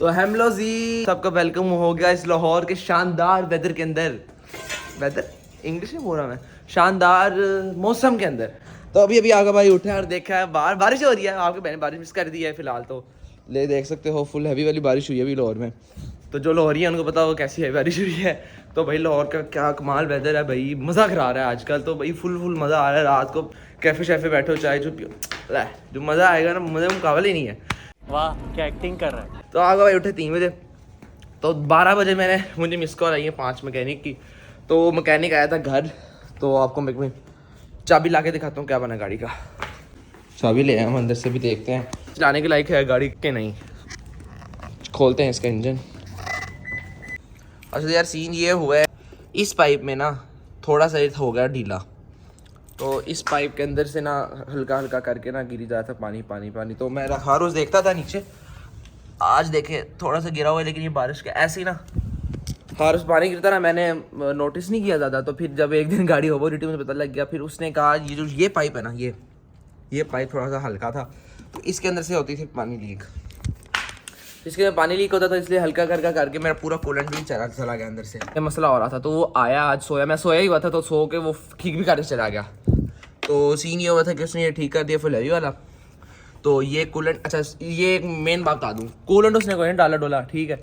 तो हेलो जी, सबका वेलकम हो गया इस लाहौर के शानदार वेदर के अंदर। वेदर इंग्लिश में बोल रहा मैं, शानदार मौसम के अंदर। तो अभी अभी आगे भाई उठे और देखा है बाहर बारिश हो रही है। आपके मैंने बारिश मिस कर दी है फिलहाल, तो ले देख सकते हो फुल हैवी वाली बारिश हुई है अभी लाहौर में। तो जो लाहौरी है उनको पता हो कैसी है बारिश हुई है। तो भाई लाहौर का क्या कमाल वेदर है भाई, मज़ा करा रहा है आजकल। तो भाई फुल मज़ा आ रहा है। रात को कैफ़े शैफे बैठो, चाय जो पियो, जो मज़ा आएगा ना, मज़े में मुकाबला ही नहीं है। वाह क्या एक्टिंग कर रहा है। तो आगे भाई उठे 3 बजे, तो 12 बजे मुझे मिस कॉल आई है 5 मैकेनिक की। तो मैकेनिक आया था घर, तो आपको मैं चाबी ला के दिखाता हूँ क्या बना गाड़ी का। चाबी ले आए हम, अंदर से भी देखते हैं चलाने के लायक है गाड़ी के नहीं। खोलते हैं इसका इंजन। अच्छा यार सीन ये हुआ है, इस पाइप में ना थोड़ा सा हो गया ढीला, तो इस पाइप के अंदर से ना हल्का हल्का करके ना गिरी जाता था पानी। तो मैं हर रोज़ देखता था नीचे, आज देखे थोड़ा सा गिरा हुआ है, लेकिन ये बारिश के ऐसे ही ना हर रोज़ पानी गिरता ना, मैंने नोटिस नहीं किया ज़्यादा। तो फिर जब एक दिन गाड़ी ओवर ड्यूटी मुझे पता लग गया, फिर उसने कहा ये पाइप है ना, ये पाइप थोड़ा सा हल्का था, तो इसके अंदर से होती थी पानी लीक। इसके अंदर पानी लीक होता था, इसलिए हल्का करके मेरा पूरा कूलेंट भी चला गया अंदर से। ये मसला हो रहा था, तो वो आया आज सोया, मैं सोया ही हुआ था, तो सो के वो ठीक भी करके चला गया। तो सीन ये हुआ था कि उसने ये ठीक कर दिया फुल हैवी वाला। तो ये कूलेंट, अच्छा ये एक मेन बात बता दूँ, कूलेंट उसने कोई नहीं डाला डोला, ठीक है,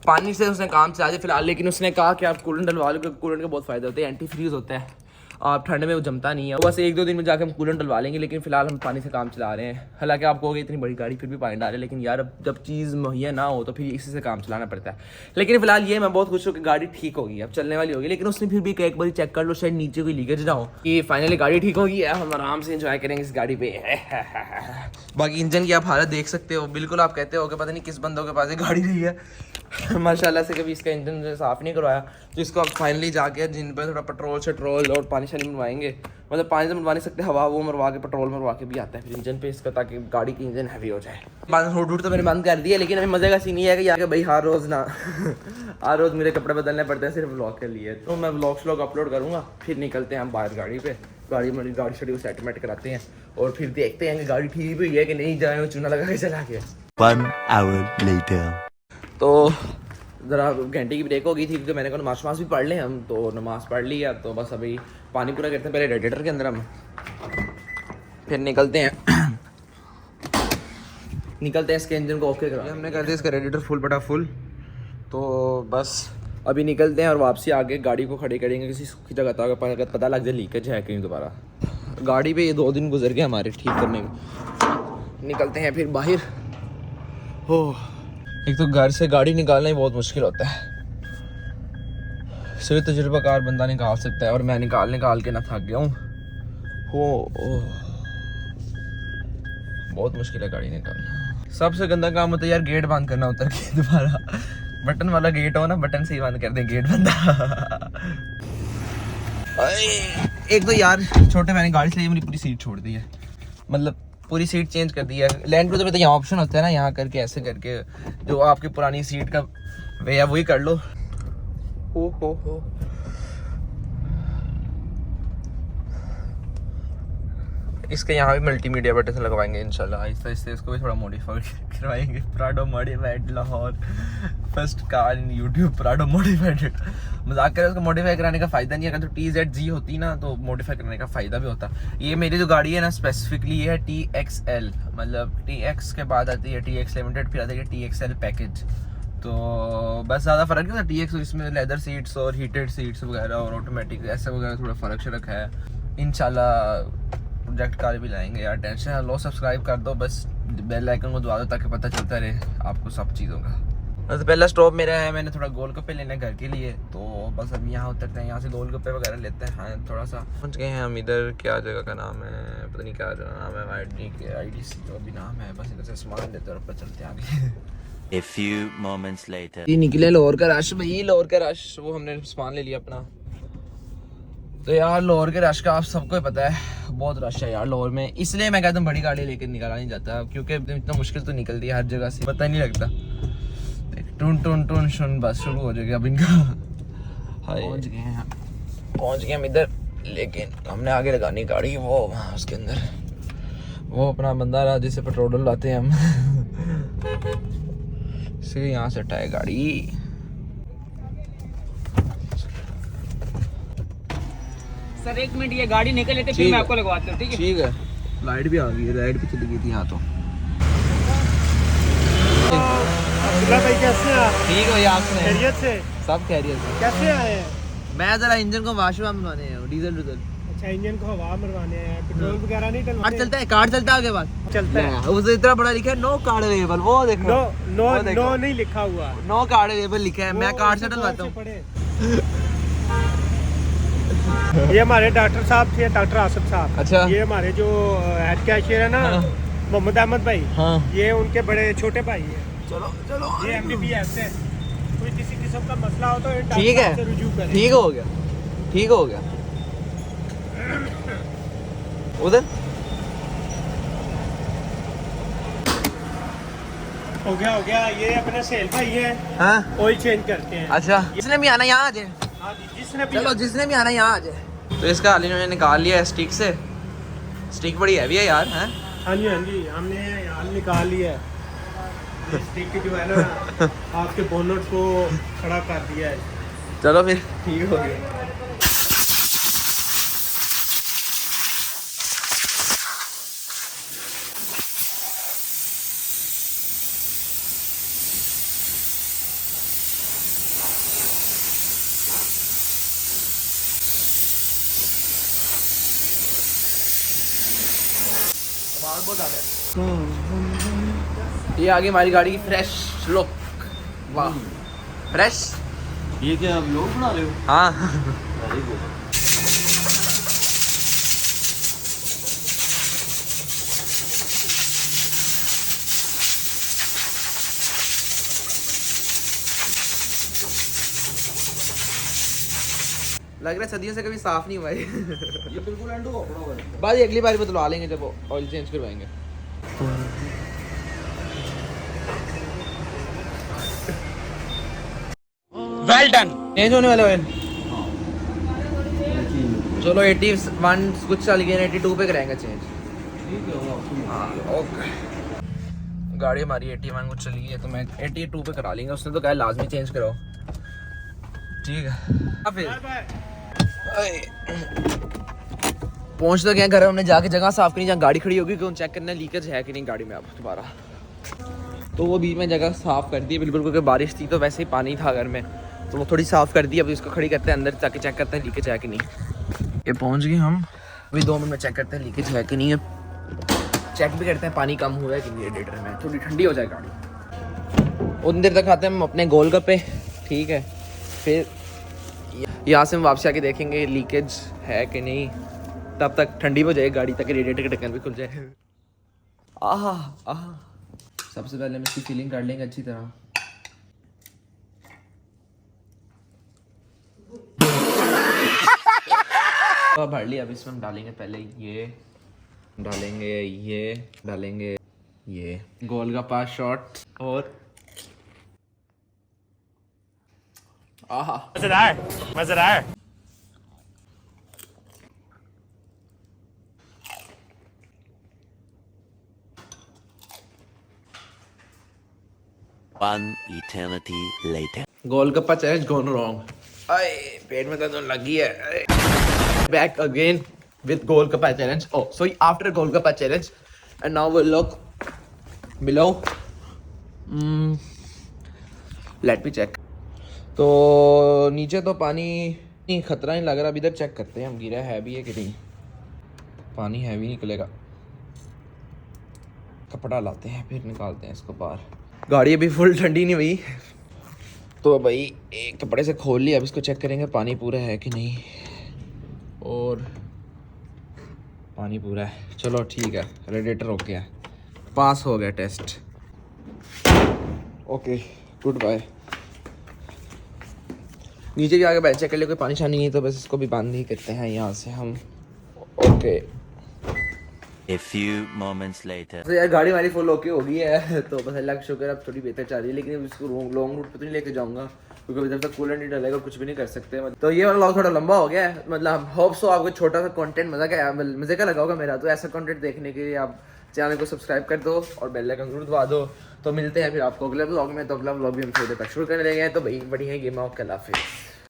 पानी से उसने काम चला दिया फिलहाल। लेकिन उसने कहा कि आप कूलेंट डलवा लो, क्योंकि कूलेंट के बहुत फ़ायदे होते हैं, एंटी फ्रीज होता है, आप ठंड में वो जमता नहीं है। बस 1-2 दिन में जाकर हम कूलेंट डलवा लेंगे, लेकिन फिलहाल हम पानी से काम चला रहे हैं। हालांकि आप कहोगे इतनी बड़ी गाड़ी फिर भी पानी डाले, लेकिन यार जब चीज़ मुहैया ना हो तो फिर इसी से काम चलाना पड़ता है। लेकिन फिलहाल ये मैं बहुत खुश हूँ कि गाड़ी ठीक होगी, अब चलने वाली होगी। लेकिन उसने फिर भी एक बार चेक कर लो, शायद नीचे कोई लीकेज ना हो। कि फाइनली गाड़ी ठीक होगी, हम आराम से इंजॉय करेंगे इस गाड़ी पे। बाकी इंजन की आप हालत देख सकते हो, बिल्कुल आप कहते हो कि पता नहीं किस बंदों के पास ये गाड़ी रही है। माशाल्लाह से कभी इसका इंजन साफ़ नहीं करवाया, तो इसको अब फाइनली जाके जिन पर थोड़ा पेट्रोल और पानी शानी मनवाएंगे। मतलब पानी से मनवा नहीं सकते, हवा वो मरवा के पेट्रोल मरवा के भी आता है फिर इंजन पे इसका, ताकि गाड़ी की इंजन हैवी हो जाए। रोड तो मैंने बंद कर दिया, लेकिन अभी मज़े का सीन ये है कि यार भाई हर रोज़ ना हर रोज़ मेरे कपड़े बदलने पड़ते हैं सिर्फ व्लॉग के लिए। तो मैं व्लॉग अपलोड करूँगा, फिर निकलते हैं हम बाहर गाड़ी पे, गाड़ी शेड्यूल सेटमेंट कराते हैं और फिर देखते हैं कि गाड़ी ठीक हुई है कि नहीं, जाए चूना लगा के चला गया। 1 hour later. तो ज़रा घंटे की ब्रेक हो गई थी, क्योंकि मैंने कहा नमाज भी पढ़ लें हम, तो नमाज़ पढ़ लिया। तो बस अभी पानी पूरा करते हैं पहले रेडिएटर के अंदर हम, फिर निकलते हैं इसके इंजन को ओके करा। हमने कर दिया इसका रेडिएटर फुल। तो बस अभी निकलते हैं और वापसी आगे गाड़ी को खड़ी करेंगे किसी सूखी जगह तक, पता लग जाए लीकेज है कहीं दोबारा। गाड़ी पे ये 2 दिन गुजर गए हमारे ठीक करने में। निकलते हैं फिर बाहर। हो, एक तो घर से गाड़ी निकालना ही बहुत मुश्किल होता है, सिर्फ तजुर्बाकार बंदा निकाल सकता है, और मैं निकाल के ना थक गया हूँ। बहुत मुश्किल है गाड़ी निकालना। सबसे गंदा काम होता है यार गेट बंद करना, उतर के दोबारा बटन वाला गेट हो ना, बटन से ही बंद कर दें गेट बंदा। एक तो यार छोटे मैंने गाड़ी से मेरी पूरी सीट छोड़ दी है, मतलब पूरी सीट चेंज कर दी है। लैंड क्रूजर में तो यहाँ ऑप्शन होता है ना, यहाँ करके ऐसे करके जो आपकी पुरानी सीट का वे है वही कर लो। हो इसके यहाँ भी मल्टीमीडिया बटन लगवाएंगे इंशाल्लाह, आहिस्ता इसको भी थोड़ा मॉडिफाई करवाएंगे। Prado modified Lahore, first car in YouTube Prado modified. मजाक करें, उसको मॉडिफाई कराने का फ़ायदा नहीं है। अगर तो TZG होती ना तो मॉडिफाई करने का फ़ायदा भी होता। ये मेरी जो गाड़ी है ना स्पेसिफिकली ये है TXL, मतलब TX के बाद आती है TX लिमिटेड, फिर आती है TXL पैकेज। तो बस ज़्यादा फ़र्क नहीं था। TX इसमें लेदर सीट्स और हीटेड सीट्स वगैरह और ऑटोमेटिक ऐसा वगैरह थोड़ा फ़र्क है। इंशाल्लाह प्रोजेक्ट कार भी लाएंगे यार, टेंशन लो। सब्सक्राइब कर दो, बस बेल आइकन को दबा दो ताकि पता चलता रहे आपको सब चीज़ों का। तो पहला स्टॉप मेरा है, मैंने थोड़ा गोलगप्पे लेने घर के लिए, तो बस अभी यहाँ उतरते हैं, यहाँ से गोलगप्पे वगैरह लेते हैं। हाँ थोड़ा सा पहुँच गए हैं हम इधर, क्या जगह का नाम है पता नहीं, क्या नाम है, IDC जो भी नाम है। बस इधर से सामान लेते और ऊपर चलते हैं आगे। A few moments later. ये निकले लाहौर का रश भाई, लाहौर का रश। वो हमने सामान ले लिया अपना। तो यार लाहौर के रश का आप सबको ही पता है, बहुत रश है यार लाहौर में, इसलिए मैं कहता हूँ बड़ी गाड़ी लेकर निकाला नहीं जाता, क्योंकि इतना मुश्किल तो निकलती है हर जगह से, पता नहीं लगता। टून शुन बस शुरू हो जाएगा अब इनका। पहुँच गए हम इधर, लेकिन हमने आगे लगानी गाड़ी वो वहाँ उसके अंदर, वो अपना बंदा रहा जिससे पेट्रोल डलवाते हैं हम। से यहाँ से हटाए गाड़ी। सर 1 मिनट, ये गाड़ी निकल लेते ठीक फिर मैं है। आपको लगवाता हूँ, ठीक है? ठीक है। लाइट भी आ गई है, लाइट भी चली गई थी यहाँ तो। अब्दुल्ला भाई कैसे हैं आप? ठीक है भैया, आप सुनाएं? खैरियत से? सब खैरियत से। कैसे आए हैं? मैं जरा इंजन को वाशरूम बनवाने हैं, डीजल डीजल। अच्छा, इंजन को हवा मरवाने हैं, पेट्रोल वगैरह नहीं कार्ड डलवाने? चलता है, कार्ड चलता है आगे बात चलता है। उसे इतना बड़ा लिखा है नो कार्ड अवेलेबल, वो देखो। नो नो वो देखो। नो नहीं लिखा हुआ। नो कार्ड अवेलेबल लिखा है, मैं वो कार्ड से उसे डलवाता गौर हूँ। से पढ़े। ये हमारे डॉक्टर साहब थे, डॉक्टर आसिफ साहब। अच्छा। ये हमारे जो हेड कैशियर है ना, हाँ। मोहम्मद अहमद भाई, हाँ। ये उनके बड़े छोटे भाई हैं। चलो चलो। ये MBBS है। कोई किसी किस्म का मसला हो तो इन डॉक्टर ठीक साहब से है, रुजू करें। ठीक हो गया, ठीक हो गया। उधर हो गया। ये अपने सेल भाई है, हाँ। ऑयल चेंज करते हैं। अच्छा, जिसने भी आना यहाँ आ जाए। हाँ जी, जिसने भी चलो, जिसने भी आना यहाँ आ जाए। तो इसका हाल इन्होंने निकाल लिया है स्टिक से। स्टिक बड़ी हैवी है यार, हैं? हाँ जी, हमने हाल निकाल लिया है। ये स्टिक जो है ना, आपके बोनट को खड़ा कर दिया है। चलो फिर ठीक हो गया। ये आगे हमारी गाड़ी की फ्रेश लुक। वाह, फ्रेश। ये क्या आप लोग बना रहे हो? हाँ। लग रहा है सदियों से कभी साफ नहीं हुआ है। ये बिल्कुल एंड होगा। बाद अगली बार बदलवा लेंगे जब ऑयल चेंज करवाएंगे। Well done. चेंज होने वाले ऑयल। चलो 81 कुछ चल गए, 82 पे कराएंगे चेंज। हाँ ओके। गाड़ी हमारी 81 कुछ चली गई है, तो मैं 82 पे करा लेंगे। उसने तो कहा लाजमी चेंज कराओ। ठीक है। फिर पहुंच तो गए घर, हमने जाके जगह साफ करी जहाँ गाड़ी खड़ी होगी, क्यों चेक करना लीकेज है कि नहीं गाड़ी में अब दोबारा। तो वो बीच में जगह साफ कर दी बिल्कुल, क्योंकि बारिश थी तो वैसे ही पानी था घर में, तो वो थोड़ी साफ कर दी। अभी इसको खड़ी करते हैं, अंदर जाके चेक करते हैं लीकेज है कि नहीं। ये पहुंच गए हम, अभी 2 मिनट में चेक करते हैं लीकेज है कि नहीं है। चेक भी करते हैं पानी कम हुआ है कि नहीं रेडिएटर में, थोड़ी ठंडी हो जाए गाड़ी। उतनी देर तक खाते हैं हम अपने गोलगप्पे, ठीक है। फिर यहाँ से हम वापसी आके देखेंगे लीकेज है कि नहीं। तब तक ठंडी हो जाए गाड़ी, तक रेडिएटर का ढक्कन भी खुल जाए। आहा आहा। सबसे पहले हम इसकी फीलिंग कर लेंगे अच्छी तरह। तो भर लिया। अब इसमें हम डालेंगे पहले ये, डालेंगे ये गोलगप्पा शॉट और आहा मजेदार। One eternity later. Golgappa challenge gone wrong. अरे पेट में दर्द होने लगी है। Back again with golgappa challenge. Oh so after golgappa challenge and now will look below. Let me check. तो नीचे तो पानी नहीं, खतरा नहीं लग रहा। अभी इधर चेक करते हैं हम, गिरा है भी है कि नहीं। पानी हैवी निकलेगा, कपड़ा लाते हैं फिर निकालते हैं इसको बाहर। गाड़ी अभी फुल ठंडी नहीं हुई, तो भाई एक कपड़े से खोल लिया। अब इसको चेक करेंगे पानी पूरा है कि नहीं। और पानी पूरा है, चलो ठीक है। रेडिएटर हो गया, पास हो गया टेस्ट। Okay good bye. नीचे भी आगे बैठ चेक कर ले, कोई पानी शानी नहीं, तो बस इसको भी बंद ही करते हैं यहाँ से हम। Okay. A few moments later. तो यार गाड़ी हमारी फुल ओके हो गई है, तो बस अल्लाह का शुक्र अब थोड़ी बेहतर चल रही है। लेकिन इसको लॉन्ग रूट पे तो नहीं लेके जाऊंगा, क्योंकि जब तक कूलेंट नहीं डलेगा कुछ भी नहीं कर सकते। तो ये वाला व्लॉग थोड़ा लंबा हो गया है, मतलब होप सो आपको छोटा सा कंटेंट मज़े का लगा होगा मेरा। तो ऐसा कंटेंट देखने के लिए आप चैनल को सब्सक्राइब कर दो और बेल आइकन जरूर दबा दो। तो मिलते हैं फिर आपको अगले ब्लॉग में। तो अगला ब्लॉग भी हम थोड़ी देर तक शुरू करने लगे हैं। तो भाई बढ़िया गेम ऑफ, अल्लाह हाफिज़।